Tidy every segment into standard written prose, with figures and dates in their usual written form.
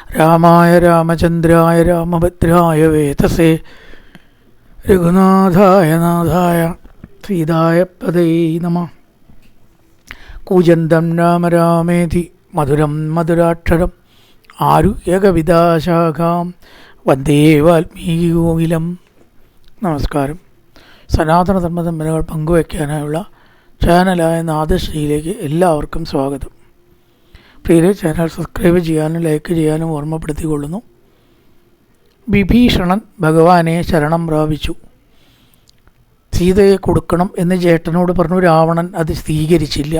രാമായ രാമചന്ദ്രായ രാമഭദ്രായ വേതസേ രഘുനാഥായ നാഥായ സീതായ പദൈ നമഃ. കൂജന്തം രാമ രാമേതി മധുരം മധുരാക്ഷരം ആരുഹ്യകവിതാശാഖാം വന്ദേ വാൽമീകികോകിലം. നമസ്കാരം. സനാതനധർമ്മതമ്പനകൾ പങ്കുവയ്ക്കാനായുള്ള ചാനലായ നാദശ്രീയിലേക്ക് എല്ലാവർക്കും സ്വാഗതം. പ്രിയരെ, ചാനൽ സബ്സ്ക്രൈബ് ചെയ്യാനും ലൈക്ക് ചെയ്യാനും ഓർമ്മപ്പെടുത്തിക്കൊള്ളുന്നു. വിഭീഷണൻ ഭഗവാനെ ശരണം പ്രാപിച്ചു. സീതയെ കൊടുക്കണം എന്ന് ചേട്ടനോട് പറഞ്ഞു. രാവണൻ അത് സ്വീകരിച്ചില്ല,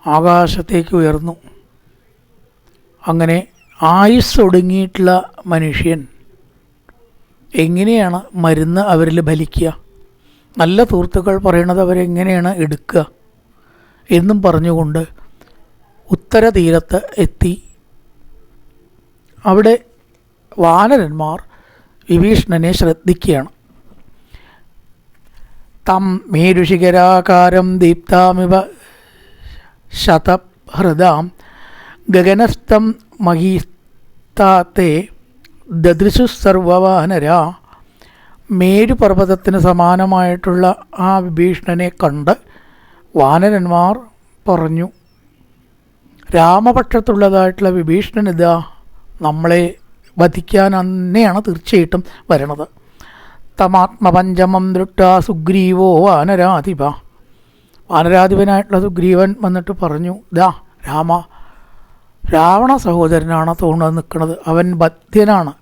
ആകാശത്തേക്ക് ഉയർന്നു. അങ്ങനെ ആയുസ് ഒടുങ്ങിയിട്ടുള്ള മനുഷ്യൻ എങ്ങനെയാണ് മരുന്ന് അവരിൽ ഫലിക്കുക, നല്ല സുഹൃത്തുക്കൾ പറയണത് അവരെങ്ങനെയാണ് എടുക്കുക എന്നും പറഞ്ഞുകൊണ്ട് ഉത്തര തീരത്ത് എത്തി. അവിടെ വാനരന്മാർ വിഭീഷണനെ ശ്രദ്ധിക്കുകയാണ്. തം മേരുഷികരാകാരം ദീപ്താമിവ ശതഹൃദാം ഗഗനസ്ഥം മഹീസ്താത്തെ ദദൃശു സർവവാനര. മേരുപർവ്വതത്തിന് സമാനമായിട്ടുള്ള ആ വിഭീഷണനെ കണ്ട് വാനരന്മാർ പറഞ്ഞു, രാമപക്ഷത്തുള്ളതായിട്ടുള്ള വിഭീഷണൻ ഇതാ നമ്മളെ വധിക്കാൻ തന്നെയാണ് തീർച്ചയായിട്ടും വരണത്. തമാത്മപഞ്ചമം ദൃഷ്ട സുഗ്രീവോ വാനരാധിപ. വാനരാധിപനായിട്ടുള്ള സുഗ്രീവൻ വന്നിട്ട് പറഞ്ഞു, ദാ രാവണ സഹോദരനാണ് തോന്നുന്നത് നിൽക്കുന്നത്, അവൻ ബദ്ധ്യനാണ്,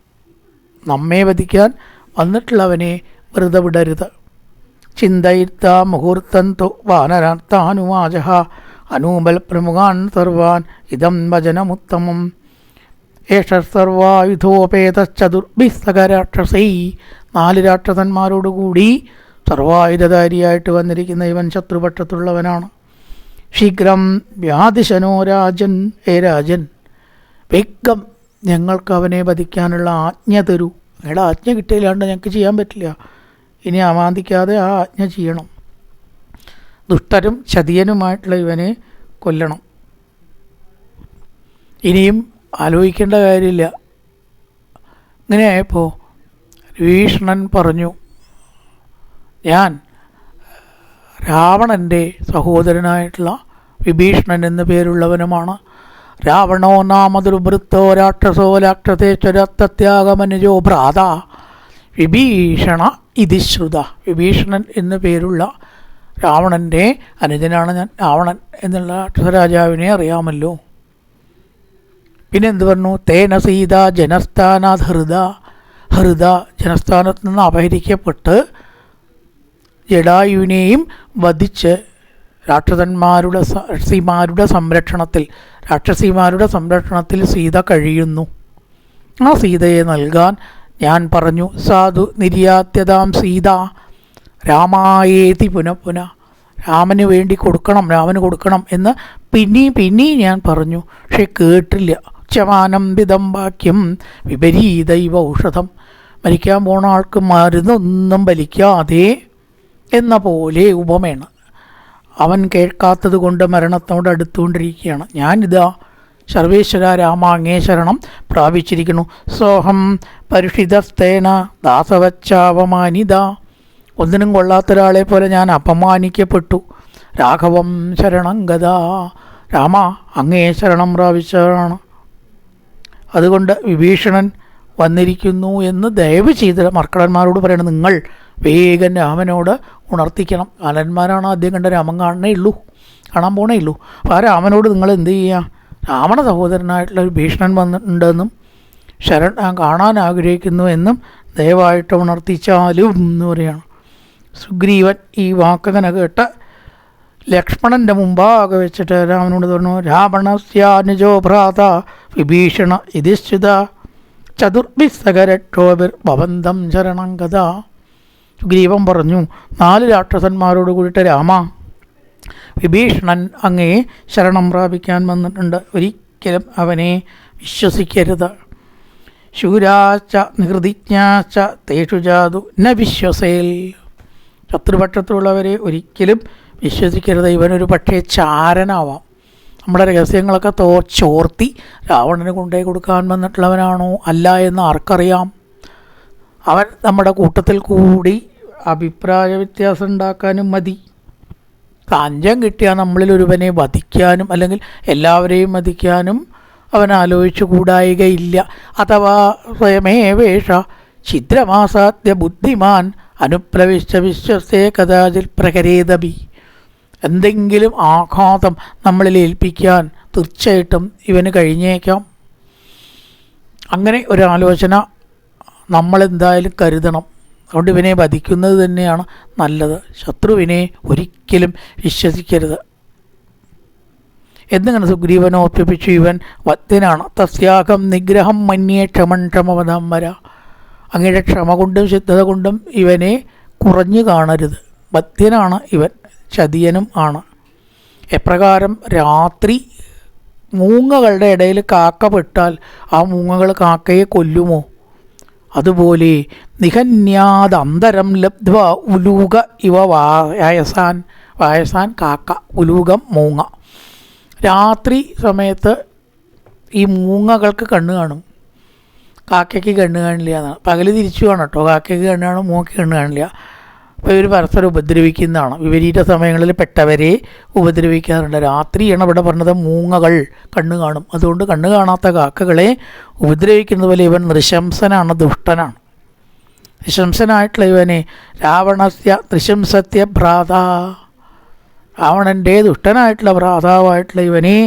നമ്മെ വധിക്കാൻ വന്നിട്ടുള്ളവനെ വെറുതെ വിടരുത്. ചിന്തയിത്ത മുഹൂർത്തന്തു വാനരാർത്ഥാനുവാചഹ അനൂബൽ പ്രമുഖാൻ സർവാൻ ഇതം വചനമുത്തമം. ഏഷ സർവായുധോപേതശ്ചതുർഭിസ്സകരാക്ഷസൈ. 4 രാക്ഷസന്മാരോടുകൂടി സർവായുധധാരിയായിട്ട് വന്നിരിക്കുന്ന ഇവൻ ശത്രുപക്ഷത്തുള്ളവനാണ്. ശീഘ്രം വ്യാധിശനോ രാജൻ. ഹേ രാജൻ, വേഗം ഞങ്ങൾക്ക് അവനെ വധിക്കാനുള്ള ആജ്ഞ തരൂ. അയാളുടെ ആജ്ഞ കിട്ടിയില്ലാണ്ട് ഞങ്ങൾക്ക് ചെയ്യാൻ പറ്റില്ല. ഇനി അമാന്തിക്കാതെ ആ ആജ്ഞ ചെയ്യണം. ദുഷ്ടരും ചതിയനുമായിട്ടുള്ള ഇവനെ കൊല്ലണം. ഇനിയും ആലോചിക്കേണ്ട കാര്യമില്ല. ഇങ്ങനെയായപ്പോൾ വിഭീഷണൻ പറഞ്ഞു, ഞാൻ രാവണൻ്റെ സഹോദരനായിട്ടുള്ള വിഭീഷണൻ എന്നു പേരുള്ളവനുമാണ്. രാവണോ നാമദുർവൃത്തോ രാക്ഷസോ രാക്ഷസേശ്വരത്യാഗമനുജോ ഭ്രാത വിഭീഷണ ഇതിശ്രുത. വിഭീഷണൻ എന്നു പേരുള്ള രാവണൻ്റെ അനുജനാണ് ഞാൻ. രാവണൻ എന്നുള്ള രാക്ഷസരാജാവിനെ അറിയാമല്ലോ. പിന്നെ എന്ത് പറഞ്ഞു? തേന സീത ജനസ്ഥാനാത് ഹൃദ ജനസ്ഥാനത്ത് നിന്ന് അപഹരിക്കപ്പെട്ട് ജടായുവിനെയും വധിച്ച് രാക്ഷസിമാരുടെ സംരക്ഷണത്തിൽ സീത കഴിയുന്നു. ആ സീതയെ നൽകാൻ ഞാൻ പറഞ്ഞു. സാധു നിര്യാത്യതാം സീത രാമായേതി പുനഃ. രാമന് വേണ്ടി രാമന് കൊടുക്കണം എന്ന് പിന്നീ ഞാൻ പറഞ്ഞു. പക്ഷെ കേട്ടില്ല. ചമാനം വിധം വാക്യം വിപരീതൈവ ഔഷധം. മരിക്കാൻ പോണ ആൾക്ക് മരുന്നൊന്നും വലിക്കാതെ എന്ന പോലെ ഉപമയാണ്. അവൻ കേൾക്കാത്തത് കൊണ്ട് മരണത്തോട് അടുത്തുകൊണ്ടിരിക്കുകയാണ്. ഞാനിതാ സർവേശ്വര രാമ അങ്ങേ ശരണം പ്രാപിച്ചിരിക്കുന്നു. സോഹം പരുഷിതസ്തേന ദാസവച്ചാവമാനിത. ഒന്നിനും കൊള്ളാത്തൊരാളെ പോലെ ഞാൻ അപമാനിക്കപ്പെട്ടു. രാഘവം ശരണം ഗതാ. രാമ അങ്ങേ ശരണം പ്രാപിച്ചതാണ്. അതുകൊണ്ട് വിഭീഷണൻ വന്നിരിക്കുന്നു എന്ന് ദയവ് ചെയ്ത് മർക്കടന്മാരോട് പറയണം. നിങ്ങൾ വേഗം രാമനോട് ഉണർത്തിക്കണം. ബാലന്മാരാണ് ആദ്യം കണ്ട രാമൻ കാണാൻ പോണേ ഉള്ളൂ. അപ്പോൾ ആ രാമനോട് നിങ്ങൾ എന്ത് ചെയ്യുക? രാവണ സഹോദരനായിട്ടുള്ള ഒരു ഭീഷണൻ വന്നിട്ടുണ്ടെന്നും കാണാൻ ആഗ്രഹിക്കുന്നു എന്നും ദയവായിട്ട് ഉണർത്തിച്ചാലും എന്ന് പറയുകയാണ്. സുഗ്രീവൻ ഈ വാക്കങ്ങനെ കേട്ട് ലക്ഷ്മണൻ്റെ മുമ്പാകെ വെച്ചിട്ട് രാമനോട് പറഞ്ഞു, രാവണസ്യാനുജോ ഭ്രാത വിഭീഷണ ഇതിശ്ചിത ചതുർഭിസ്സകരക്ഷോഭിർ ഭവന്തം ശരണം ഗത. സുഗ്രീവൻ പറഞ്ഞു, 4 രാക്ഷസന്മാരോട് കൂടിയിട്ട് രാമ, വിഭീഷണൻ അങ്ങയെ ശരണം പ്രാപിക്കാൻ വന്നിട്ടുണ്ട്. ഒരിക്കലും അവനെ വിശ്വസിക്കരുത്. ശൂരാച്ച നിഹൃതിജ്ഞാച്ച തേഷു ജാതു ന വിശ്വസേൽ. ശത്രുപക്ഷത്തുള്ളവരെ ഒരിക്കലും വിശ്വസിക്കരുത്. ഇവനൊരു പക്ഷേ ചാരനാവാം, നമ്മുടെ രഹസ്യങ്ങളൊക്കെ ചോർത്തി രാവണന് കൊണ്ടേ കൊടുക്കാൻ വന്നിട്ടുള്ളവനാണോ അല്ല എന്ന് ആർക്കറിയാം? അവൻ നമ്മുടെ കൂട്ടത്തിൽ കൂടി അഭിപ്രായ വ്യത്യാസം ഉണ്ടാക്കാനും മതി. കാഞ്ചം കിട്ടിയാൽ നമ്മളിൽ ഒരുവനെ വധിക്കാനും അല്ലെങ്കിൽ എല്ലാവരെയും വധിക്കാനും അവൻ ആലോചിച്ചു കൂടായികയില്ല. അഥവാ സ്വയമേവേഷ ഛിദ്രമാസാദ്യ ബുദ്ധിമാൻ അനുപ്രവിശ്യ വിശ്വസ്തേ കഥാചിൽ പ്രകരേതബി. എന്തെങ്കിലും ആഘാതം നമ്മളിൽ ഏൽപ്പിക്കാൻ തീർച്ചയായിട്ടും ഇവന് കഴിഞ്ഞേക്കാം. അങ്ങനെ ഒരാലോചന നമ്മളെന്തായാലും കരുതണം. അതുകൊണ്ട് ഇവനെ വധിക്കുന്നത് തന്നെയാണ് നല്ലത്. ശത്രുവിനെ ഒരിക്കലും വിശ്വസിക്കരുത് എന്നിങ്ങനെ സുഗ്രീവനെ ഓർപ്പിപ്പിച്ചു. ഇവൻ വധ്യനാണ്. തസ്യാഹം നിഗ്രഹം മന്യേ ക്ഷമൻ ക്ഷമവധം വര. അങ്ങയുടെ ക്ഷമ കൊണ്ടും സിദ്ധത കൊണ്ടും ഇവനെ കുറഞ്ഞു കാണരുത്. വധ്യനാണ് ഇവൻ, ചതിയനും ആണ്. എപ്രകാരം രാത്രി മൂങ്ങകളുടെ ഇടയിൽ കാക്ക പെട്ടാൽ ആ മൂങ്ങകൾ കാക്കയെ കൊല്ലുമോ, അതുപോലെ നിഹന്യാദന്തരം ലബ്ധ്വ ഉലൂക ഇവ വായസാൻ കാക്ക, ഉലൂകം മൂങ്ങ. രാത്രി സമയത്ത് ഈ മൂങ്ങകൾക്ക് കണ്ണ് കാണും, കാക്കയ്ക്ക് കണ്ണ് കാണില്ല എന്നാണ്. പകൽ തിരിച്ചു കാണും കേട്ടോ, കാക്കയ്ക്ക് കണ്ണ് കാണും, മൂങ്ങയ്ക്ക് കണ്ണ് കാണില്ല. അപ്പോൾ ഇവർ പരസ്പരം ഉപദ്രവിക്കുന്നതാണ്. വിപരീത സമയങ്ങളിൽ പെട്ടവരെ ഉപദ്രവിക്കാറുണ്ട്. രാത്രിയാണ് ഇവിടെ പറഞ്ഞത് മൂങ്ങകൾ കണ്ണ് കാണും. അതുകൊണ്ട് കണ്ണ് കാണാത്ത കാക്കകളെ ഉപദ്രവിക്കുന്നത് പോലെ ഇവൻ നൃശംസനാണ്, ദുഷ്ടനാണ്. നൃശംസനായിട്ടുള്ള ഇവനെ രാവണസ്യ നൃശംസത്യ ഭ്രാത, രാവണൻ്റെ ദുഷ്ടനായിട്ടുള്ള ഭ്രാതാവായിട്ടുള്ള ഇവനെ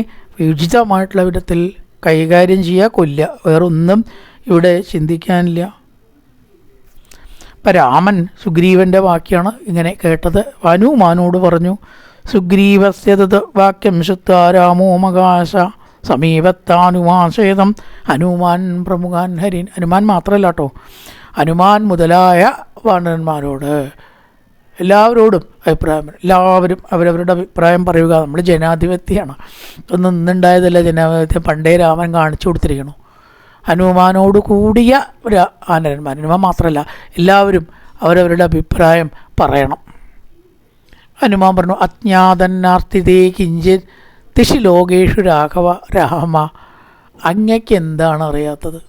ഉചിതമായിട്ടുള്ള വിധത്തിൽ കൈകാര്യം ചെയ്യുക, കൊല്ലുക. വേറൊന്നും ഇവിടെ ചിന്തിക്കാനില്ല. അപ്പം രാമൻ സുഗ്രീവൻ്റെ വാക്യാണ് ഇങ്ങനെ കേട്ടത്. ഹനുമാനോട് പറഞ്ഞു, സുഗ്രീവസ്യത് വാക്യം ശ്രുത്വാ രാമോ മകാശ സമീപത്താനുമാശേതം ഹനുമാൻ പ്രമുഖാൻ ഹരിൻ. ഹനുമാൻ മാത്രമല്ല കേട്ടോ, ഹനുമാൻ മുതലായ വാനരന്മാരോട് എല്ലാവരോടും അഭിപ്രായം, എല്ലാവരും അവരവരുടെ അഭിപ്രായം പറയുക. നമ്മൾ ജനാധിപത്യമാണ്, ഒന്നും ഇന്നുണ്ടായതല്ല ജനാധിപത്യം, പണ്ടേ രാമൻ കാണിച്ചു കൊടുത്തിരിക്കണം. ഹനുമാനോട് കൂടിയ ഒരു വാനരന്മാർ, ഹനുമാൻ മാത്രമല്ല എല്ലാവരും അവരവരുടെ അഭിപ്രായം പറയണം. ഹനുമാൻ പറഞ്ഞു, അജ്ഞാതന്നാർത്തിതേ കിഞ്ചിത് തിഷി ലോകേഷു രാഘവ രാമ. അങ്ങയ്ക്ക് എന്താണ് അറിയാത്തത്?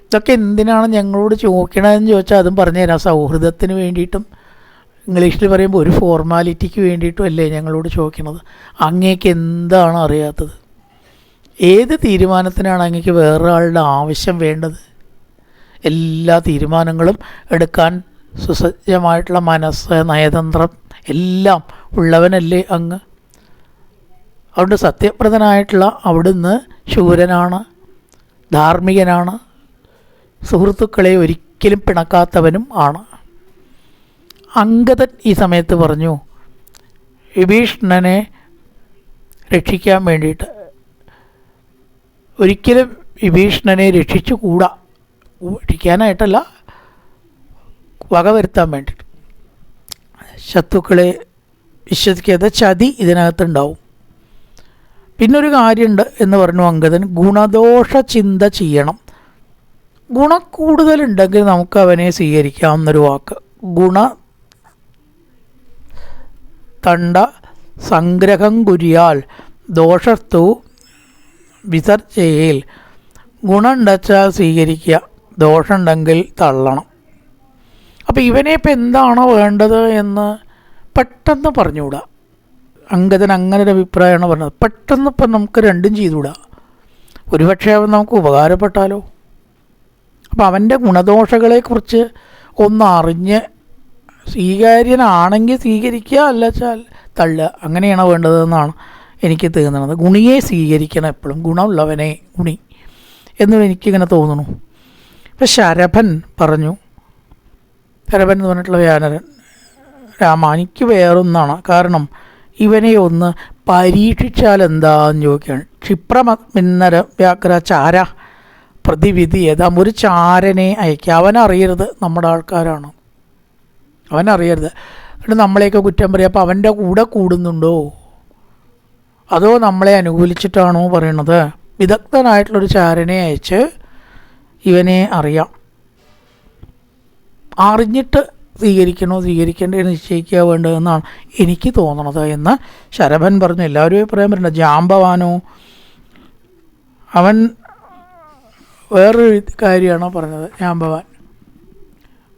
ഇതൊക്കെ എന്തിനാണ് ഞങ്ങളോട് ചോദിക്കണമെന്ന് ചോദിച്ചാൽ അതും പറഞ്ഞു തരാം. സൗഹൃദത്തിന് വേണ്ടിയിട്ടും ഇംഗ്ലീഷിൽ പറയുമ്പോൾ ഒരു ഫോർമാലിറ്റിക്ക് വേണ്ടിയിട്ടും അല്ലേ ഞങ്ങളോട് ചോദിക്കണത്. അങ്ങേക്ക് എന്താണ് അറിയാത്തത്? ഏത് തീരുമാനത്തിനാണ് അങ്ങേക്ക് വേറൊരാളുടെ ആവശ്യം വേണ്ടത്? എല്ലാ തീരുമാനങ്ങളും എടുക്കാൻ സുസജ്ജമായിട്ടുള്ള മനസ്സ്, നയതന്ത്രം എല്ലാം ഉള്ളവനല്ലേ അങ്ങ്? അതുകൊണ്ട് സത്യപ്രദനായിട്ടുള്ള അവിടുന്ന് ശൂരനാണ്, ധാർമ്മികനാണ്, സുഹൃത്തുക്കളെ ഒരിക്കലും പിണക്കാത്തവനും ആണ്. അംഗദൻ ഈ സമയത്ത് പറഞ്ഞു, വിഭീഷണനെ രക്ഷിക്കാൻ വേണ്ടിയിട്ട് ഒരിക്കലും വിഭീഷണനെ രക്ഷിച്ചുകൂടാ, രക്ഷിക്കാനായിട്ടല്ല, വകവരുത്താൻ വേണ്ടിയിട്ട്. ശത്രുക്കളെ വിശ്വസിക്കാത്ത ചതി ഇതിനകത്തുണ്ടാവും. പിന്നൊരു കാര്യമുണ്ട് എന്ന് പറഞ്ഞു അംഗദൻ, ഗുണദോഷ ചിന്ത ചെയ്യണം. ഗുണം കൂടുതലുണ്ടെങ്കിൽ നമുക്ക് അവനെ സ്വീകരിക്കാവുന്നൊരു വാക്ക്. ഗുണ തണ്ട സംഗ്രഹം കുരിയാൽ ദോഷസ്തു വിസർജയിൽ. ഗുണം ഉണ്ടെച്ചാൽ സ്വീകരിക്കുക, ദോഷമുണ്ടെങ്കിൽ തള്ളണം. അപ്പോൾ ഇവനെ ഇപ്പം എന്താണോ വേണ്ടത് എന്ന് പെട്ടെന്ന് പറഞ്ഞുകൂടാ. അംഗദൻ അങ്ങനെ ഒരു അഭിപ്രായമാണ് പറഞ്ഞത്. പെട്ടെന്ന് ഇപ്പം നമുക്ക് രണ്ടും ചെയ്തുകൂടാ. ഒരുപക്ഷെ അവൻ നമുക്ക് ഉപകാരപ്പെട്ടാലോ. അപ്പം അവൻ്റെ ഗുണദോഷങ്ങളെക്കുറിച്ച് ഒന്നറിഞ്ഞ് സ്വീകാര്യനാണെങ്കിൽ സ്വീകരിക്കുക, അല്ലച്ചാൽ തള്ളുക. അങ്ങനെയാണ് വേണ്ടതെന്നാണ് എനിക്ക് തോന്നുന്നത്. ഗുണിയെ സ്വീകരിക്കണം എപ്പോഴും, ഗുണമുള്ളവനെ ഗുണി എന്നും എനിക്കിങ്ങനെ തോന്നുന്നു. ഇപ്പം ശരഭൻ പറഞ്ഞു, ശരഭൻ എന്ന് പറഞ്ഞിട്ടുള്ള വ്യാനരൻ, രാമ എനിക്ക് വേറൊന്നാണ്. കാരണം ഇവനെ ഒന്ന് പരീക്ഷിച്ചാൽ എന്താന്ന് ചോദിക്കുകയാണ്. ക്ഷിപ്രമിന്നര വ്യാഘ്രചാര പ്രതിവിധി ഏതാ. ഒരു ചാരനെ അയക്കുക, അവനറിയരുത് നമ്മുടെ ആൾക്കാരാണ്, അവനറിയരുത്. എന്നിട്ട് നമ്മളെയൊക്കെ കുറ്റം പറയുക. അപ്പോൾ അവൻ്റെ കൂടെ കൂടുന്നുണ്ടോ അതോ നമ്മളെ അനുകൂലിച്ചിട്ടാണോ പറയണത്? വിദഗ്ധനായിട്ടുള്ളൊരു ചാരനെ അയച്ച് ഇവനെ അറിയാം, അറിഞ്ഞിട്ട് സ്വീകരിക്കേണ്ടത് നിശ്ചയിക്കുക വേണ്ടതെന്നാണ് എനിക്ക് തോന്നണത് എന്ന് ശരഭൻ പറഞ്ഞു. എല്ലാവരും അഭിപ്രായം പറയണ്ട. ജാമ്പവാനോ അവൻ വേറൊരു കാര്യമാണ് പറഞ്ഞത്. ജാമ്പവാൻ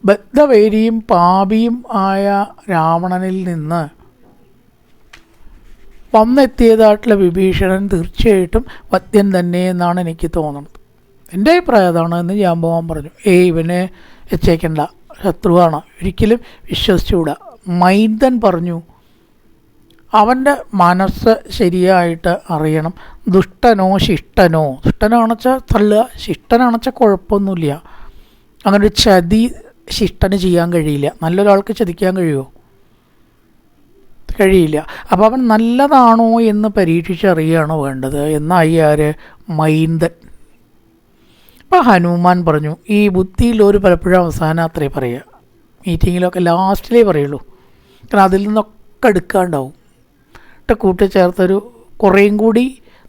ബദ്ധവൈരിയും പാപിയും ആയ രാവണനിൽ നിന്ന് വന്നെത്തിയതായിട്ടുള്ള വിഭീഷണൻ തീർച്ചയായിട്ടും വധ്യൻ തന്നെ എന്നാണ് എനിക്ക് തോന്നുന്നത്. എൻ്റെ അഭിപ്രായം അതാണ് എന്ന് ജാമ്പവാൻ പറഞ്ഞു. ഇവനെ വെച്ചേക്കണ്ട, ശത്രുവാണ്, ഒരിക്കലും വിശ്വസിച്ചുകൂടാ. മൈന്ദൻ പറഞ്ഞു അവൻ്റെ മനസ്സ് ശരിയായിട്ട് അറിയണം. ദുഷ്ടനോ ശിഷ്ടനോ, ദുഷ്ടനാണെച്ചാൽ തള്ളുക, ശിഷ്ടനാണെച്ചാൽ കുഴപ്പമൊന്നുമില്ല. അങ്ങനെ ഒരു ചതി ശിഷ്ടന് ചെയ്യാൻ കഴിയില്ല. നല്ലൊരാൾക്ക് ചതിക്കാൻ കഴിയുമോ? കഴിയില്ല. അപ്പോൾ അവൻ നല്ലതാണോ എന്ന് പരീക്ഷിച്ചറിയുകയാണ് വേണ്ടത് എന്നായി ആര്? മൈന്ദൻ. അപ്പോൾ ഹനുമാൻ പറഞ്ഞു ഈ ബുദ്ധിയിൽ ഒരു പലപ്പോഴും അവസാനം അത്രേ പറയുക, മീറ്റിങ്ങിലൊക്കെ ലാസ്റ്റിലേ പറയുള്ളൂ. കാരണം അതിൽ നിന്നൊക്കെ എടുക്കാണ്ടാവും. കൂട്ടിച്ചേർത്തൊരു കുറേയും കൂടി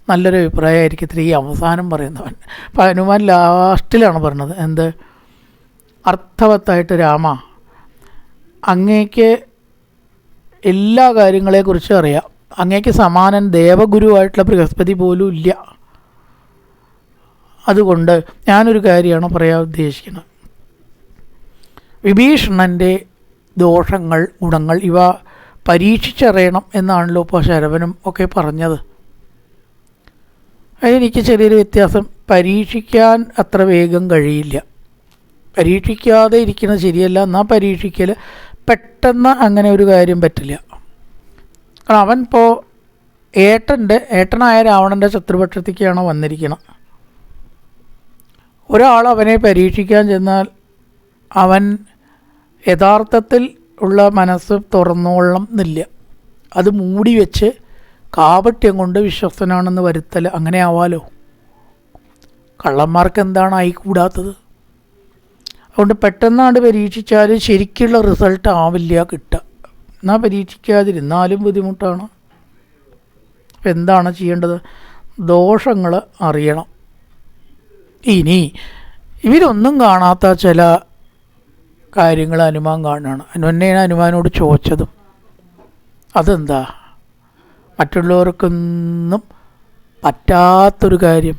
നല്ലൊരു അഭിപ്രായമായിരിക്കും ഈ അവസാനം പറയുന്നവൻ. അപ്പോൾ ഹനുമാൻ ലാസ്റ്റിലാണ് പറഞ്ഞത് എന്ത്? അർത്ഥവത്തായിട്ട് രാമ, അങ്ങേക്ക് എല്ലാ കാര്യങ്ങളെക്കുറിച്ചും അറിയാം. അങ്ങേക്ക് സമാനൻ ദേവഗുരുവായിട്ടുള്ള ബൃഹസ്പതി പോലും ഇല്ല. അതുകൊണ്ട് ഞാനൊരു കാര്യമാണ് പറയാൻ ഉദ്ദേശിക്കുന്നത്. വിഭീഷണൻ്റെ ദോഷങ്ങൾ, ഗുണങ്ങൾ ഇവ പരീക്ഷിച്ചറിയണം എന്നാണല്ലോ ഇപ്പോൾ ശരവനും ഒക്കെ പറഞ്ഞത്. അതിനെനിക്ക് ചെറിയൊരു വ്യത്യാസം. പരീക്ഷിക്കാൻ അത്ര വേഗം കഴിയില്ല. പരീക്ഷിക്കാതെ ഇരിക്കുന്നത് ശരിയല്ല. എന്നാൽ പരീക്ഷിക്കൽ പെട്ടെന്ന് അങ്ങനെ ഒരു കാര്യം പറ്റില്ല. കാരണം അവൻ ഇപ്പോൾ ഏട്ടനായ രാവണൻ്റെ ശത്രുപക്ഷത്തേക്കാണ് വന്നിരിക്കുന്നത്. ഒരാൾ അവനെ പരീക്ഷിക്കാൻ ചെന്നാൽ അവൻ യഥാർത്ഥത്തിൽ ഉള്ള മനസ്സ് തുറന്നോളണം എന്നില്ല. അത് മൂടി വെച്ച് കാപട്യം കൊണ്ട് വിശ്വസ്തനാണെന്ന് വരുത്തൽ, അങ്ങനെ ആവാലോ. കള്ളന്മാർക്ക് എന്താണ് ആയിക്കൂടാത്തത്? അതുകൊണ്ട് പെട്ടെന്നാണ്ട് പരീക്ഷിച്ചാൽ ശരിക്കുള്ള റിസൾട്ട് ആവില്ല കിട്ടുക. എന്നാൽ പരീക്ഷിക്കാതിരുന്നാലും ബുദ്ധിമുട്ടാണ്. അപ്പം എന്താണ് ചെയ്യേണ്ടത്? ദോഷങ്ങൾ അറിയണം. ഇനി ഇവരൊന്നും കാണാത്ത ചില കാര്യങ്ങൾ ഹനുമാൻ കാണുകയാണ്. തന്നെയാണ് ഹനുമാനോട് ചോദിച്ചതും. അതെന്താ? മറ്റുള്ളവർക്കൊന്നും പറ്റാത്തൊരു കാര്യം,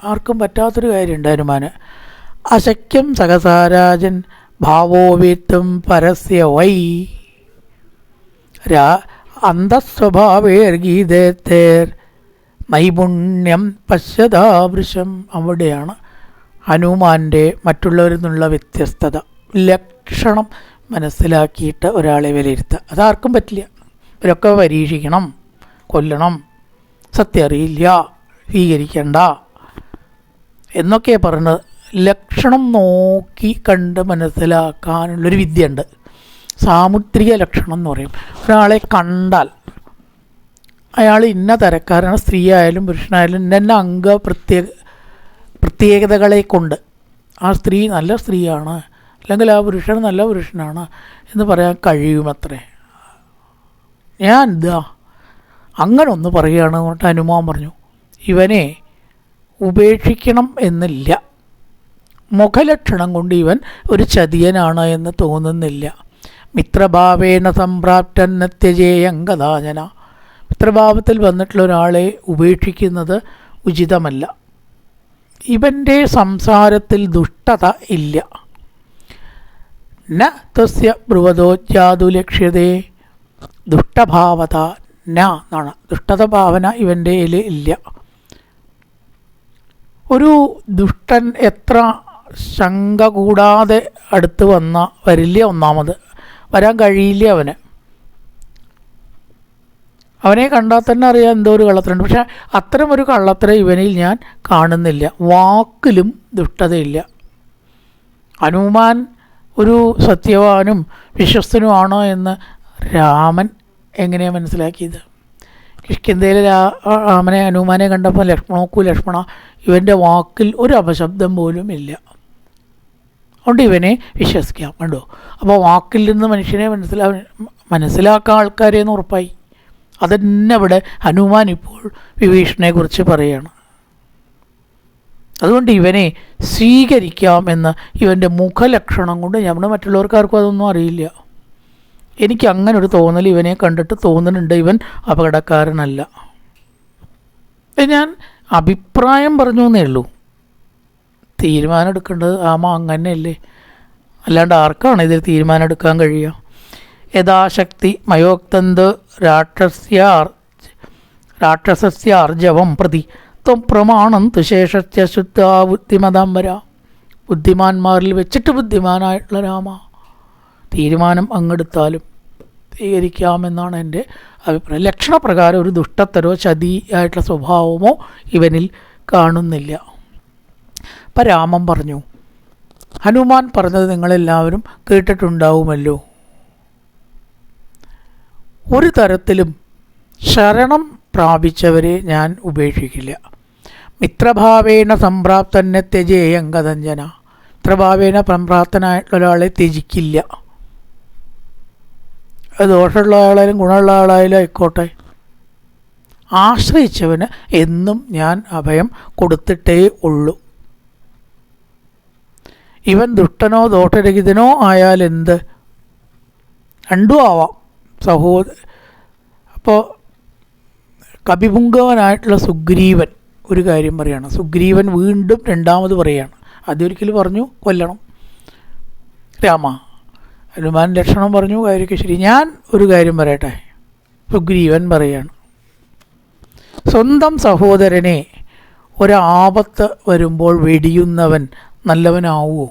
ആർക്കും പറ്റാത്തൊരു കാര്യമുണ്ട് ഹനുമാന്. അശക്യം സഹസാരാജൻ ഭാവോവിത്തും പരസ്യ വൈ അന്തസ്വഭാവേർഗീതേർ നൈപുണ്യം പശ്യതാവൃശം. അവിടെയാണ് ഹനുമാൻ്റെ മറ്റുള്ളവരിൽ നിന്നുള്ള വ്യത്യസ്തത. ലക്ഷണം മനസ്സിലാക്കിയിട്ട് ഒരാളെ വിലയിരുത്തുക, അതാർക്കും പറ്റില്ല. ഇവരൊക്കെ പരീക്ഷിക്കണം, കൊല്ലണം, സത്യം അറിയില്ല, സ്വീകരിക്കണ്ട എന്നൊക്കെയാണ് പറഞ്ഞത്. ലക്ഷണം നോക്കി കണ്ട് മനസ്സിലാക്കാനുള്ളൊരു വിദ്യയുണ്ട്. സാമുദ്രിക ലക്ഷണം എന്ന് പറയും. ഒരാളെ കണ്ടാൽ അയാൾ ഇന്ന തരക്കാരാണ്, സ്ത്രീ ആയാലും പുരുഷനായാലും ഇന്ന പ്രത്യേകതകളെ കൊണ്ട് ആ സ്ത്രീ നല്ല സ്ത്രീയാണ്, അല്ലെങ്കിൽ ആ പുരുഷൻ നല്ല പുരുഷനാണ് എന്ന് പറയാൻ കഴിയുമത്രേ. ഞാൻ ഇതാ അങ്ങനെ ഒന്ന് പറയുകയാണ് എന്നിട്ട് ഹനുമാൻ പറഞ്ഞു ഇവനെ ഉപേക്ഷിക്കണം എന്നില്ല. മുഖലക്ഷണം കൊണ്ട് ഇവൻ ഒരു ചതിയനാണ് എന്ന് തോന്നുന്നില്ല. മിത്രഭാവേന സംപ്രാപ്തൻ നത്യജേയം കഥാചന. മിത്രഭാവത്തിൽ വന്നിട്ടുള്ള ഒരാളെ ഉപേക്ഷിക്കുന്നത് ഉചിതമല്ല. ഇവൻ്റെ സംസാരത്തിൽ ദുഷ്ടത ഇല്ല. ന തസ്യ ബ്രുവതോജ്ജാതു ലക്ഷ്യതേ ദുഷ്ടഭാവത ന എന്നാണ്. ദുഷ്ടത ഭാവന ഇവൻ്റെ ഇല്ല. ഒരു ദുഷ്ടൻ എത്ര ശങ്ക കൂടാതെ അടുത്ത് വരില്ല. ഒന്നാമത് വരാൻ കഴിയില്ല അവനെ കണ്ടാൽ തന്നെ അറിയാം എന്തോ ഒരു കള്ളത്തരമുണ്ട്. പക്ഷെ അത്തരം ഒരു കള്ളത്തരം ഇവനിൽ ഞാൻ കാണുന്നില്ല. വാക്കിലും ദുഷ്ടതയില്ല. ഹനുമാൻ ഒരു സത്യവാനും വിശ്വസ്തനുമാണോ എന്ന് രാമൻ എങ്ങനെയാണ് മനസ്സിലാക്കിയത്? കിഷ്കിന്ധയിൽ രാമനെ ഹനുമാനെ കണ്ടപ്പോൾ ലക്ഷ്മണ ഇവൻ്റെ വാക്കിൽ ഒരു അപശബ്ദം പോലും ഇല്ല. അതുകൊണ്ട് ഇവനെ വിശ്വസിക്കാം. കണ്ടോ? അപ്പോൾ വാക്കിൽ നിന്ന് മനുഷ്യനെ മനസ്സിലാക്കാൻ ആൾക്കാരെന്ന് ഉറപ്പായി. അതന്നെ ഇവിടെ ഹനുമാൻ ഇപ്പോൾ വിഭീഷണനെക്കുറിച്ച് പറയുകയാണ്. അതുകൊണ്ട് ഇവനെ സ്വീകരിക്കാമെന്ന് ഇവൻ്റെ മുഖലക്ഷണം കൊണ്ട് നമ്മൾ മറ്റുള്ളവർക്കാർക്കും അതൊന്നും അറിയില്ല. എനിക്ക് അങ്ങനെ ഒരു തോന്നൽ ഇവനെ കണ്ടിട്ട് തോന്നുന്നുണ്ട്, ഇവൻ അപകടക്കാരനല്ല. ഞാൻ അഭിപ്രായം പറഞ്ഞു എന്നേ ഉള്ളൂ. തീരുമാനം എടുക്കേണ്ടത് അങ്ങനെയല്ലേ, അല്ലാണ്ട് ആർക്കാണ് ഇതിൽ തീരുമാനം എടുക്കാൻ കഴിയുക? യഥാശക്തി മയോക്തന്ത് രാക്ഷസസ്യാർജവം പ്രതി ത്വം പ്രമാണം തുശേഷസ്യ ശുദ്ധാ ബുദ്ധിമതാംബര. ബുദ്ധിമാന്മാരിൽ വെച്ചിട്ട് ബുദ്ധിമാനായിട്ടുള്ള രാമ, തീരുമാനം അങ്ങെടുത്താലും സ്വീകരിക്കാമെന്നാണ് എൻ്റെ അഭിപ്രായം. ലക്ഷണപ്രകാരം ഒരു ദുഷ്ടത്തരോ ചതിയായിട്ടുള്ള സ്വഭാവമോ ഇവനിൽ കാണുന്നില്ല. അപ്പം രാമൻ പറഞ്ഞു, ഹനുമാൻ പറഞ്ഞത് നിങ്ങളെല്ലാവരും കേട്ടിട്ടുണ്ടാവുമല്ലോ. ഒരു തരത്തിലും ശരണം പ്രാപിച്ചവരെ ഞാൻ ഉപേക്ഷിക്കില്ല. മിത്രഭാവേന സംപ്രാപ്തന്നെ ത്യജേയം കഥഞ്ജന. മിത്രഭാവേന സംപ്രാപ്തനായിട്ടുള്ള ഒരാളെ ത്യജിക്കില്ല. അത് ദോഷമുള്ള ആളായാലും ഗുണമുള്ള ആളായാലും ആയിക്കോട്ടെ, ആശ്രയിച്ചവന് എന്നും ഞാൻ അഭയം കൊടുത്തിട്ടേ ഉള്ളൂ. ഇവൻ ദുഷ്ടനോ ദോഷരഹിതനോ ആയാൽ എന്ത്, രണ്ടും ആവാം അപ്പോൾ കപിപുങ്കവനായിട്ടുള്ള സുഗ്രീവൻ ഒരു കാര്യം പറയാണ്. സുഗ്രീവൻ വീണ്ടും രണ്ടാമത് പറയാണ്. ആദ്യമൊരിക്കൽ പറഞ്ഞു കൊല്ലണം രാമ, ഹനുമാൻ ലക്ഷണം പറഞ്ഞു, കാര്യമൊക്കെ ശരി. ഞാൻ ഒരു കാര്യം പറയട്ടെ. സുഗ്രീവൻ പറയാണ്, സ്വന്തം സഹോദരനെ ഒരാപത്ത് വരുമ്പോൾ വെടിയുന്നവൻ നല്ലവനാവുമോ?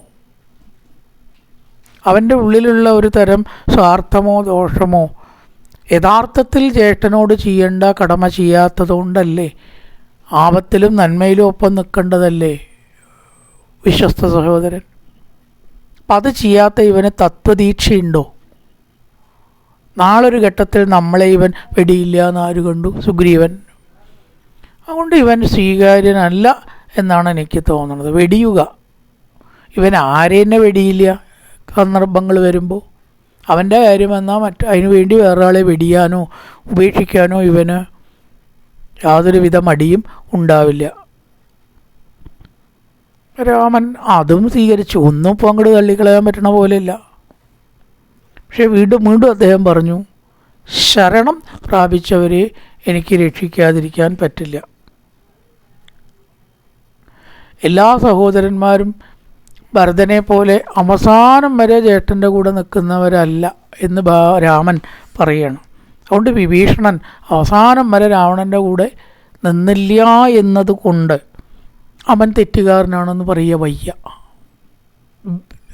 അവൻ്റെ ഉള്ളിലുള്ള ഒരു തരം സ്വാർത്ഥമോ ദോഷമോ യഥാർത്ഥത്തിൽ ജ്യേഷ്ഠനോട് ചെയ്യേണ്ട കടമ ചെയ്യാത്തതുകൊണ്ടല്ലേ? ആപത്തിലും നന്മയിലും ഒപ്പം നിൽക്കേണ്ടതല്ലേ വിശ്വസ്ത സഹോദരൻ? അപ്പം അത് ചെയ്യാത്ത ഇവന് തത്വദീക്ഷയുണ്ടോ? നാളൊരു ഘട്ടത്തിൽ നമ്മളെ ഇവൻ വെടിയില്ല എന്നാര് കണ്ടു? സുഗ്രീവൻ. അതുകൊണ്ട് ഇവൻ സ്വീകാര്യനല്ല എന്നാണ് എനിക്ക് തോന്നുന്നത്. വെടിയുക, ഇവൻ ആരെന്നെ വെടിയില്ല സന്ദർഭങ്ങൾ വരുമ്പോൾ. അവൻ്റെ കാര്യം എന്നാൽ അതിനു വേണ്ടി വേറൊരാളെ വെടിയാനോ ഉപേക്ഷിക്കാനോ ഇവന് യാതൊരുവിധ മടിയും ഉണ്ടാവില്ല. രാമൻ അതും സ്വീകരിച്ചു. ഒന്നും ഇപ്പോൾ അങ്ങോട്ട് തള്ളിക്കളയാൻ പറ്റണ പോലെയല്ല. പക്ഷെ വീണ്ടും അദ്ദേഹം പറഞ്ഞു, ശരണം പ്രാപിച്ചവരെ എനിക്ക് രക്ഷിക്കാതിരിക്കാൻ പറ്റില്ല. എല്ലാ സഹോദരന്മാരും ഭരതനെ പോലെ അവസാനം വരെ ജ്യേഷ്ഠൻ്റെ കൂടെ നിൽക്കുന്നവരല്ല എന്ന് രാമൻ പറയുകയാണ്. അതുകൊണ്ട് വിഭീഷണൻ അവസാനം വരെ രാവണൻ്റെ കൂടെ നിന്നില്ല എന്നതുകൊണ്ട് അവൻ തെറ്റുകാരനാണെന്ന് പറയുക വയ്യ.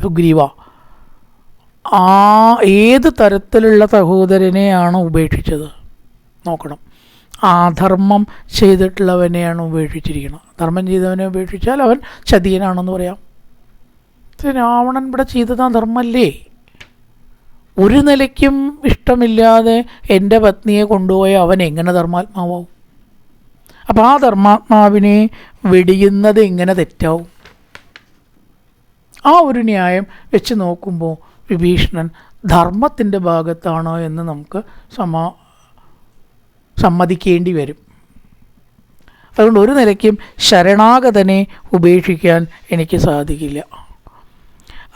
സുഗ്രീവ, ഏത് തരത്തിലുള്ള സഹോദരനെയാണ് ഉപേക്ഷിച്ചത് നോക്കണം. ധർമ്മം ചെയ്തിട്ടുള്ളവനെയാണ് ഉപേക്ഷിച്ചിരിക്കുന്നത്. ധർമ്മം ചെയ്തവനെ ഉപേക്ഷിച്ചാൽ അവൻ ചതിയനാണെന്ന് പറയാം. രാവണൻ ഇവിടെ ചെയ്തത് ധർമ്മല്ലേ? ഒരു നിലയ്ക്കും ഇഷ്ടമില്ലാതെ എൻ്റെ പത്നിയെ കൊണ്ടുപോയ അവൻ എങ്ങനെ ധർമാത്മാവും? അപ്പോൾ ആ ധർമാത്മാവിനെ വെടിയുന്നത് എങ്ങനെ തെറ്റാവും? ആ ഒരു ന്യായം വെച്ച് നോക്കുമ്പോൾ വിഭീഷണൻ ധർമ്മത്തിൻ്റെ ഭാഗത്താണോ എന്ന് നമുക്ക് സമ്മതിക്കേണ്ടി വരും. അതുകൊണ്ട് ഒരു നിലയ്ക്കും ശരണാഗതനെ ഉപേക്ഷിക്കാൻ എനിക്ക് സാധിക്കില്ല.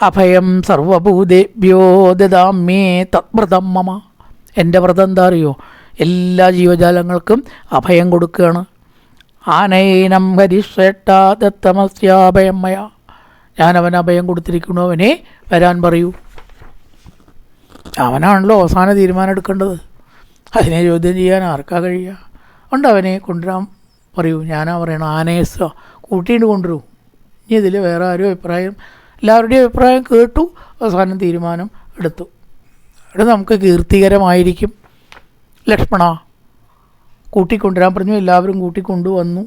അഭയം സർവഭൂതേഭ്യോ ദദാമ്യേ തത്വ്രതം മമ. എൻ്റെ വ്രതം എന്താ അറിയോ? എല്ലാ ജീവജാലങ്ങൾക്കും അഭയം കൊടുക്കുകയാണ്. ആനയനം ഹരിശ്രേഷ്ഠ ദത്തമസ്യാഭയം മയ. ഞാനവൻ അഭയം കൊടുത്തിരിക്കണു, അവനെ വരാൻ പറയൂ. അവനാണല്ലോ അവസാന തീരുമാനം എടുക്കേണ്ടത്. അതിനെ ചോദ്യം ചെയ്യാൻ ആർക്കാ കഴിയുക? ഉണ്ട്, അവനെ കൊണ്ടുവരാൻ പറയൂ. ഞാനാ പറയണം, ആനയെ കൂട്ടിയിട്ട് കൊണ്ടുവരൂ. ഇനി ഇതിൽ വേറെ ആരും അഭിപ്രായം, എല്ലാവരുടെയും അഭിപ്രായം കേട്ടു, അവസാനം തീരുമാനം എടുത്തു. അത് നമുക്ക് കീർത്തികരമായിരിക്കും. ലക്ഷ്മണ കൂട്ടിക്കൊണ്ടുവരാൻ പറഞ്ഞു. എല്ലാവരും കൂട്ടിക്കൊണ്ടുവന്നു.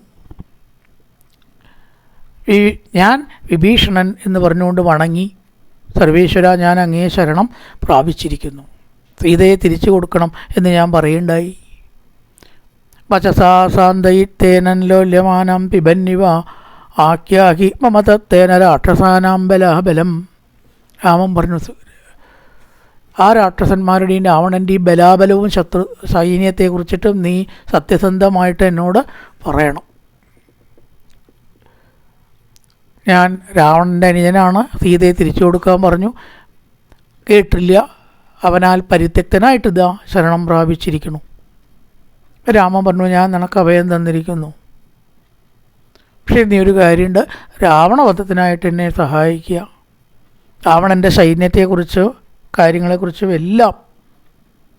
ഞാൻ വിഭീഷണൻ എന്ന് പറഞ്ഞുകൊണ്ട് വണങ്ങി, സർവേശ്വര, ഞാൻ അങ്ങേ ശരണം പ്രാപിച്ചിരിക്കുന്നു, സീതയെ തിരിച്ചു കൊടുക്കണം എന്ന് ഞാൻ പറയുണ്ടായി. വചസാസാന്തയിത്തേനൻ ലോല്യമാനം പിബന്നിവ ആഖ്യാഹി മമതത്തേന രാക്ഷസാനാം ബലാബലം. രാമൻ പറഞ്ഞു, ആ രാക്ഷസന്മാരുടെയും രാവണൻ്റെയും ബലാബലവും ശത്രു സൈന്യത്തെക്കുറിച്ചിട്ടും നീ സത്യസന്ധമായിട്ട് എന്നോട് പറയണം. ഞാൻ രാവണൻ്റെ അനുജനാണ്, സീതയെ തിരിച്ചു കൊടുക്കാൻ പറഞ്ഞു. കേട്ടില്ല. അവനാൽ പരിത്യക്തനായിട്ട് ഇതാ ശരണം പ്രാപിച്ചിരിക്കുന്നു. രാമൻ പറഞ്ഞു, ഞാൻ നിനക്ക് അഭയം തന്നിരിക്കുന്നു. പക്ഷേ നീ ഒരു കാര്യമുണ്ട്, രാവണവധത്തിനായിട്ട് എന്നെ സഹായിക്കുക. രാവണൻ്റെ സൈന്യത്തെക്കുറിച്ച് കാര്യങ്ങളെക്കുറിച്ചും എല്ലാം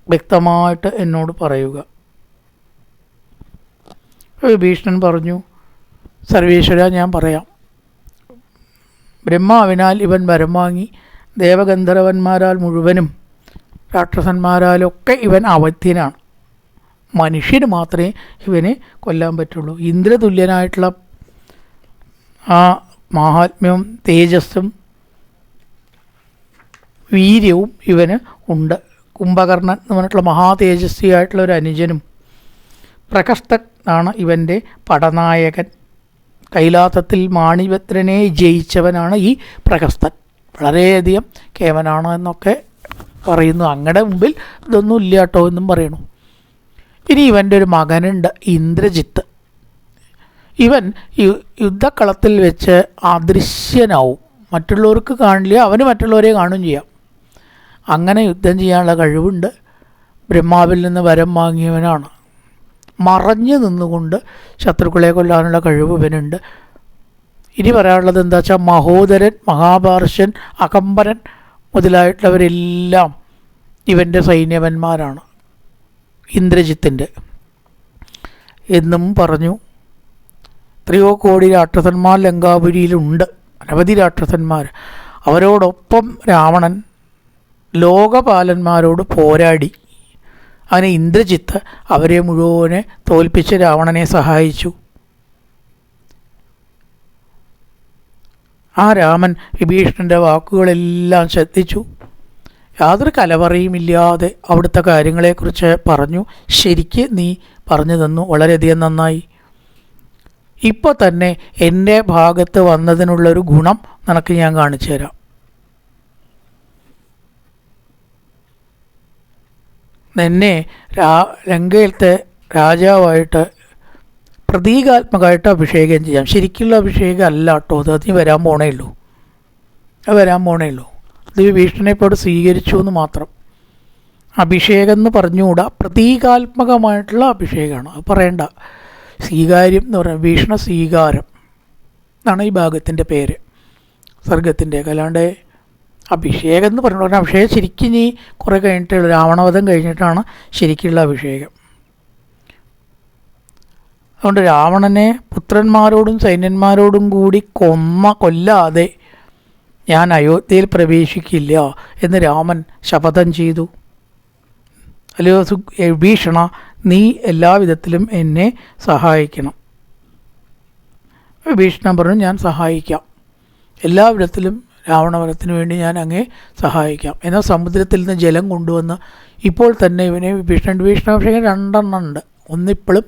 വ്യക്തമായിട്ട് എന്നോട് പറയുക. വിഭീഷണൻ പറഞ്ഞു, സർവേശ്വര, ഞാൻ പറയാം. ബ്രഹ്മാവിനാൽ ഇവൻ വരം വാങ്ങി, ദേവഗന്ധർവന്മാരാൽ മുഴുവനും രാക്ഷസന്മാരാലൊക്കെ ഇവൻ അവധ്യനാണ്. മനുഷ്യന് മാത്രമേ ഇവനെ കൊല്ലാൻ പറ്റുള്ളൂ. ഇന്ദ്രതുല്യനായിട്ടുള്ള ആ മാഹാത്മ്യവും തേജസ്സും വീര്യവും ഇവന് ഉണ്ട്. കുംഭകർണൻ എന്ന് പറഞ്ഞിട്ടുള്ള മഹാതേജസ്വിയായിട്ടുള്ള ഒരു അനുജനും പ്രകസ്തൻ ആണ് ഇവൻ്റെ പടനായകൻ. കൈലാസത്തിൽ മാണിഭദ്രനെ ജയിച്ചവനാണ് ഈ പ്രകസ്തൻ. വളരെയധികം കേവനാണ് എന്നൊക്കെ പറയുന്നു. അങ്ങയുടെ മുമ്പിൽ ഇതൊന്നും ഇല്ല കേട്ടോ എന്നും പറയണു. ഇനി ഇവൻ്റെ ഒരു മകനുണ്ട്, ഇന്ദ്രജിത്ത്. ഇവൻ യുദ്ധക്കളത്തിൽ വെച്ച് അദൃശ്യനാവും. മറ്റുള്ളവർക്ക് കാണില്ല, അവന് മറ്റുള്ളവരെ കാണുകയും ചെയ്യാം. അങ്ങനെ യുദ്ധം ചെയ്യാനുള്ള കഴിവുണ്ട്. ബ്രഹ്മാവിൽ നിന്ന് വരം വാങ്ങിയവനാണ്. മറഞ്ഞു നിന്നുകൊണ്ട് ശത്രുക്കളെ കൊല്ലാനുള്ള കഴിവ് ഇവനുണ്ട്. ഇനി പറയാനുള്ളത് എന്താ വെച്ചാൽ, മഹോദരൻ, മഹാഭാർഷൻ, അകമ്പരൻ മുതലായിട്ടുള്ളവരെല്ലാം ഇവൻ്റെ സൈന്യവന്മാരാണ്, ഇന്ദ്രജിത്തിൻ്റെ എന്നും പറഞ്ഞു. എത്രയോ കോടി രാക്ഷസന്മാർ ലങ്കാപുരിയിലുണ്ട്, അനവധി രാക്ഷസന്മാർ. അവരോടൊപ്പം രാവണൻ ലോകപാലന്മാരോട് പോരാടി. അങ്ങനെ ഇന്ദ്രജിത്ത് അവരെ മുഴുവനെ തോൽപ്പിച്ച് രാവണനെ സഹായിച്ചു. ആ രാമൻ വിഭീഷണൻ്റെ വാക്കുകളെല്ലാം ശ്രദ്ധിച്ചു. യാതൊരു കലവറയുമില്ലാതെ അവിടുത്തെ കാര്യങ്ങളെക്കുറിച്ച് പറഞ്ഞു. ശരിക്ക് നീ പറഞ്ഞു തന്നു, വളരെയധികം നന്നായി. ഇപ്പോൾ തന്നെ എൻ്റെ ഭാഗത്ത് വന്നതിനുള്ളൊരു ഗുണം നിനക്ക് ഞാൻ കാണിച്ചു തരാം. എന്നെ ലങ്കയിലത്തെ രാജാവായിട്ട് പ്രതീകാത്മകമായിട്ട് അഭിഷേകം ചെയ്യാം. ശരിക്കുള്ള അഭിഷേകം അല്ല കേട്ടോ, അത് നീ വരാൻ പോണേ ഉള്ളൂ. ഇത് വിഭീഷണനെ ഇപ്പോൾ സ്വീകരിച്ചു എന്ന് മാത്രം. അഭിഷേകം എന്ന് പറഞ്ഞുകൂടാ, പ്രതീകാത്മകമായിട്ടുള്ള അഭിഷേകമാണ്. അത് പറയണ്ട. സ്വീകാര്യം എന്ന് പറയുന്നത് വിഭീഷണ സ്വീകാരം എന്നാണ് ഈ ഭാഗത്തിൻ്റെ പേര്, സർഗത്തിൻ്റെ. അല്ലാണ്ട് അഭിഷേകം എന്ന് പറഞ്ഞാൽ അഭിഷേകം ശരിക്കും നീ കുറേ കഴിഞ്ഞിട്ടുള്ള രാവണവധം കഴിഞ്ഞിട്ടാണ് ശരിക്കുള്ള അഭിഷേകം. അതുകൊണ്ട് രാവണനെ പുത്രന്മാരോടും സൈന്യന്മാരോടും കൂടി കൊല്ലാതെ ഞാൻ അയോധ്യയിൽ പ്രവേശിക്കില്ല എന്ന് രാമൻ ശപഥം ചെയ്തു. അല്ലയോ വിഭീഷണ, നീ എല്ലാവിധത്തിലും എന്നെ സഹായിക്കണം. വിഭീഷണൻ പറഞ്ഞു, ഞാൻ സഹായിക്കാം. എല്ലാവിധത്തിലും രാവണവധത്തിന് വേണ്ടി ഞാൻ അങ്ങേ സഹായിക്കാം. എന്നാൽ സമുദ്രത്തിൽ നിന്ന് ജലം കൊണ്ടുവന്ന് ഇപ്പോൾ തന്നെ ഇവനെ വിഭീഷണാഭിഷേകം 2 എണ്ണം ഉണ്ട്. ഒന്നിപ്പോഴും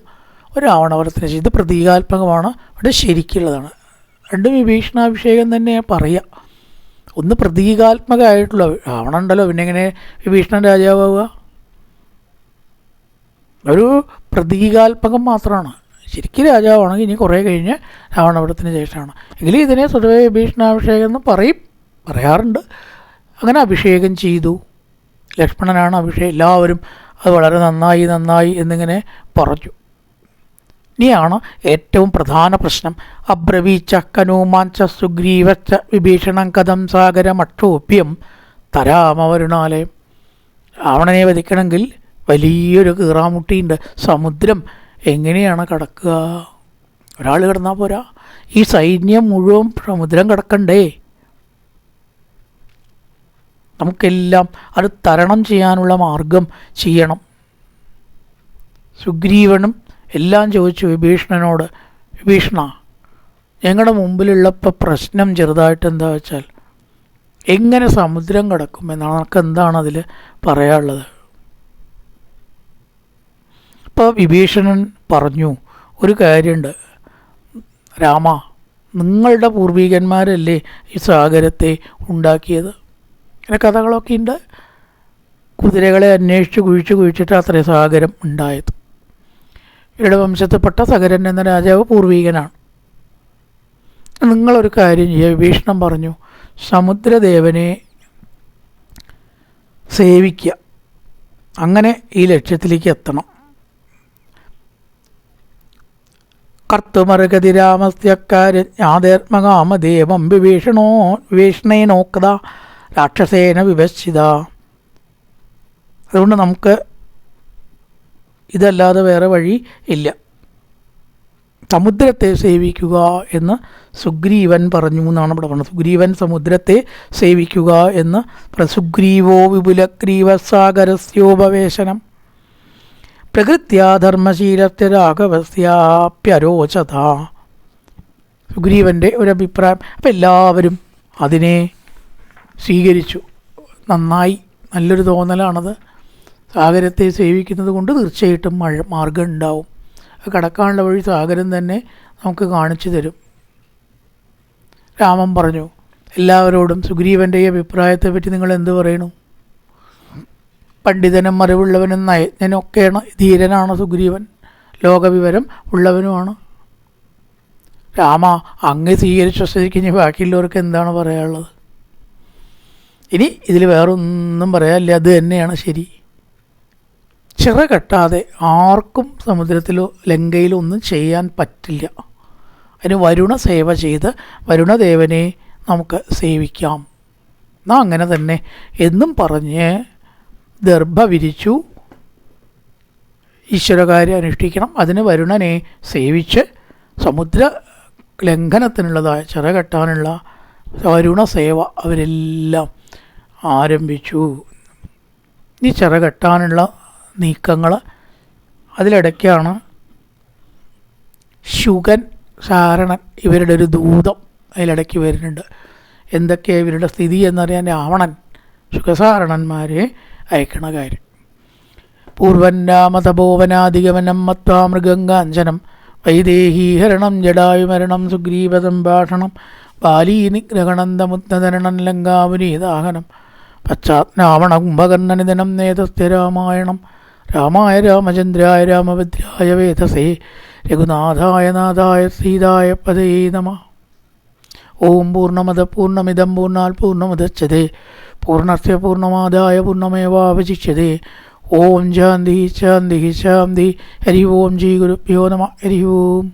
ഒരു രാവണവധത്തിന് ചെയ്ത്, ഇത് പ്രതീകാത്മകമാണ്, ഇവിടെ ശരിക്കുള്ളതാണ്. 2 വിഭീഷണാഭിഷേകം തന്നെ പറയാം. ഒന്ന് പ്രതീകാത്മകമായിട്ടുള്ള രാവണ ഉണ്ടല്ലോ, പിന്നെ എങ്ങനെ വിഭീഷണൻ രാജാവുക? ഒരു പ്രതീകാത്മകം മാത്രമാണ്. ശരിക്കും രാജാവാണെങ്കിൽ ഇനി കുറേ കഴിഞ്ഞ് രാവണവധത്തിന് ശേഷമാണ്. എങ്കിലും ഇതിനെ സ്വതവേ വിഭീഷണാഭിഷേകം എന്ന് പറയാറുണ്ട്. അങ്ങനെ അഭിഷേകം ചെയ്തു. ലക്ഷ്മണനാണ് അഭിഷേകം. എല്ലാവരും അത് വളരെ നന്നായി എന്നിങ്ങനെ പറഞ്ഞു. ഇനിയാണ് ഏറ്റവും പ്രധാന പ്രശ്നം. അബ്രവീച്ച കനൂമാഞ്ച സുഗ്രീവച്ച വിഭീഷണം കഥം സാഗരമക്ഷോഭ്യം തരാമവരുണാലയം. രാവണനെ വധിക്കണമെങ്കിൽ വലിയൊരു കീറാമുട്ടിയുണ്ട്. സമുദ്രം എങ്ങനെയാണ് കടക്കുക? ഒരാൾ കിടന്നാൽ പോരാ, ഈ സൈന്യം മുഴുവൻ സമുദ്രം കിടക്കണ്ടേ? നമുക്കെല്ലാം അത് തരണം ചെയ്യാനുള്ള മാർഗം ചെയ്യണം. സുഗ്രീവനും എല്ലാം ചോദിച്ചു വിഭീഷണനോട്, വിഭീഷണ, ഞങ്ങളുടെ മുമ്പിലുള്ളപ്പോൾ പ്രശ്നം ചെറുതായിട്ട് എന്താ വെച്ചാൽ എങ്ങനെ സമുദ്രം കിടക്കും എന്നാണ്. നമുക്ക് എന്താണ് അതിൽ പറയാനുള്ളത്? അപ്പോൾ വിഭീഷണൻ പറഞ്ഞു, ഒരു കാര്യമുണ്ട് രാമ, നിങ്ങളുടെ പൂർവികന്മാരല്ലേ ഈ സാഗരത്തെ ഉണ്ടാക്കിയത്? ഇങ്ങനെ കഥകളൊക്കെ ഉണ്ട്. കുതിരകളെ അന്വേഷിച്ച് കുഴിച്ചിട്ട് അത്രേ സാഗരം ഉണ്ടായത്. ഇവരുടെ വംശത്തിൽപ്പെട്ട സഗരൻ എന്ന രാജാവ് പൂർവികനാണ്. നിങ്ങളൊരു കാര്യം ചെയ്യുക. വിഭീഷണൻ പറഞ്ഞു, സമുദ്രദേവനെ സേവിക്കുക, അങ്ങനെ ഈ ലക്ഷ്യത്തിലേക്ക് എത്തണം. കർത്തുമർഗതി രാമസ്യക്കാരജ്ഞാതേത്മകാമദേവം വിഭീഷണേനോക്ത രാക്ഷസേന വിഭജിത. അതുകൊണ്ട് നമുക്ക് ഇതല്ലാതെ വേറെ വഴി ഇല്ല. സമുദ്രത്തെ സേവിക്കുക എന്ന് സുഗ്രീവൻ പറഞ്ഞു എന്നാണ് ഇവിടെ പറഞ്ഞത്. സുഗ്രീവൻ സമുദ്രത്തെ സേവിക്കുക എന്ന് സുഗ്രീവോ വിപുലഗ്രീവസാഗരസ്യോപവേശനം പ്രകൃത്യാധർമ്മശീലത്തെ രാഘവസ്യാപ്യരോചത. സുഗ്രീവൻ്റെ ഒരഭിപ്രായം. അപ്പം എല്ലാവരും അതിനെ സ്വീകരിച്ചു. നന്നായി, നല്ലൊരു തോന്നലാണത്. സാഗരത്തെ സേവിക്കുന്നത് കൊണ്ട് തീർച്ചയായിട്ടും മാർഗം ഉണ്ടാവും. കടക്കാനുള്ള വഴി സാഗരം തന്നെ നമുക്ക് കാണിച്ചു തരും. രാമൻ പറഞ്ഞു എല്ലാവരോടും, സുഗ്രീവൻ്റെ ഈ അഭിപ്രായത്തെ പറ്റി നിങ്ങൾ എന്ത് പറയണു? പണ്ഡിതനും അറിവുള്ളവനും നയജ്ഞനൊക്കെയാണ്, ധീരനാണ് സുഗ്രീവൻ, ലോകവിവരം ഉള്ളവനുമാണ്. രാമ, അങ്ങ് സ്വീകരിച്ച സ്ഥിതിക്ക് ഇനി ബാക്കിയുള്ളവർക്ക് എന്താണ് പറയാനുള്ളത്? ഇനി ഇതിൽ വേറൊന്നും പറയാനില്ല, അത് തന്നെയാണ് ശരി. ചിറ കെട്ടാതെ ആർക്കും സമുദ്രത്തിലോ ലങ്കയിലോ ഒന്നും ചെയ്യാൻ പറ്റില്ല. അതിന് വരുണ സേവ ചെയ്ത് വരുണദേവനെ നമുക്ക് സേവിക്കാം. എന്നാ അങ്ങനെ തന്നെ എന്നും പറഞ്ഞ് ദർഭ വിരിച്ചു ഈശ്വരകാര്യം അനുഷ്ഠിക്കണം. അതിന് വരുണനെ സേവിച്ച് സമുദ്ര ലംഘനത്തിനുള്ളതായ ചിറ കെട്ടാനുള്ള വരുണ സേവ അവരെല്ലാം ആരംഭിച്ചു. ഈ ചിറ കെട്ടാനുള്ള നീക്കങ്ങൾ അതിലിടയ്ക്കാണ് ശുകൻ, ശാരണൻ ഇവരുടെ ഒരു ദൂതം അതിലിടയ്ക്ക് വരുന്നുണ്ട്. എന്തൊക്കെയാണ് ഇവരുടെ സ്ഥിതി എന്നറിയാൻ രാവണൻ ശുഖസാരണന്മാരെ അയക്കണ കാര്യം. പൂർവൻ രാമതപോവനാധിഗമനം മത്വാ മൃഗങ്കാഞ്ചനം വൈദേഹീഹരണം ജടായുമരണം സുഗ്രീവസംഭാഷണം ബാലീനിഗ്രഹണന്തമുത്തരണം ലങ്കാപുരീദാഹനം പശ്ചാത് രാവണ കുംഭകർണനിധനം നേതസ്ഥ രാമായണം രാമായ രാമചന്ദ്രായ രാമഭദ്രായ വേദസേ രഘുനാഥായ നാഥായ സീതായ പദേ നമഃ. ഓം പൂർണ്ണമദ പൂർണ്ണമിദം പൂർണ്ണാൽ പൂർണ്ണമുദച്യതേ പൂർണ്ണസ്യ പൂർണ്ണമാദായ പൂർണ്ണമേവാവശിഷ്യതേ. ഓം ശാന്തി ശാന്തി ശാന്തി. ഹരി ഓം ശ്രീ ഗുരുഭ്യോ നമഃ. ഹരി ഓം.